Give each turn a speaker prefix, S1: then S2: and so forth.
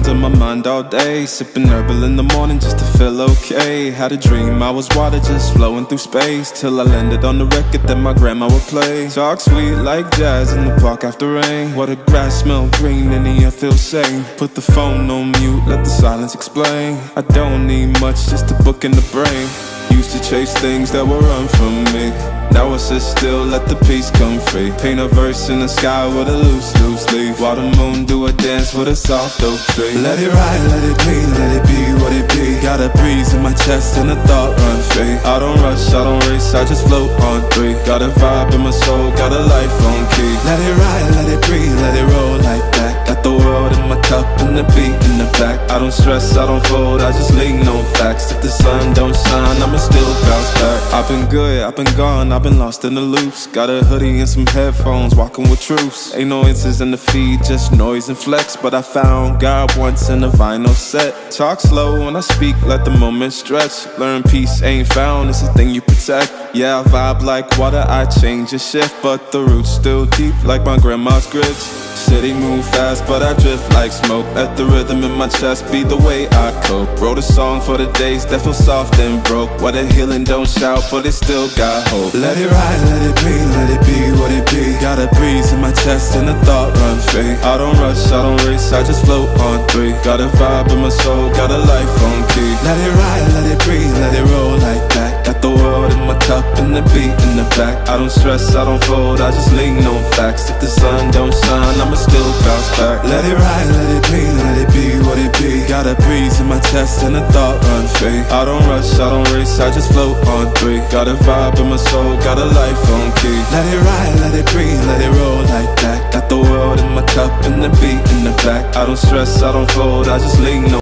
S1: emotions on my mind all day. Sipping herbal in the morning just to feel okay. Had a dream I was water just flowing through space, till I landed on the record that my grandma would play. Talk sweet like jazz in the park after rain. What the grass smell green and the air feels sane. Put the phone on mute, let the silence explain. I don't need much, just a book in the brain. Used to chase things that would run from me. Now I sit still, let the peace come free. Paint a verse in the sky with a loose leaf. While the moon do a dance with a soft oak tree. Let it ride, let it be, let it be what it be. Got a breeze in my chest and a thought run free. I don't rush, I don't race, I just float on three. Got a vibe in my soul, got a life on key. Let it ride, let it breathe, let it roll like that. Got the world in my cup and the beat in the back. I don't stress, I don't fold, I just lean on facts. If the sun don't shine, I'ma still bounce back. I've been good, I've been gone, I've been lost in the loops. Got a hoodie and some headphones, walking with truths. Ain't no answers in the feed, just noise and flex. But I found God once in a vinyl set. Talk slow when I speak, let the moment stretch. Learn peace ain't found, it's a thing you protect. Yeah, I vibe like water, I change and shift, but the roots still deep like my grandma's grits. City move fast, but I drift like smoke. Let the rhythm in my chest be the way I cope. Wrote a song for the days that feel soft and broke, where the healing don't shout, but it still got hope. Let it ride, let it be, let it be what it be. Got a breeze in my chest and a thought run free. I don't rush, I don't race, I just float on three. Got a vibe in my soul, got a life on key. Let it ride, let it breathe, let it roll like that. Got the world in my cup and the beat in the back. I don't stress, I don't fold, I just lean on facts. If the sun don't shine, I'ma still bounce back. Let it ride, let it be, let it be what it be. Got a breeze in my chest and a thought run free. I don't rush, I don't race, I just float on three. Got a vibe in my soul, got a life on key. Let it ride, let it breathe, let it roll like that. Got the world in my cup and the beat in the back. I don't stress, I don't fold, I just lean on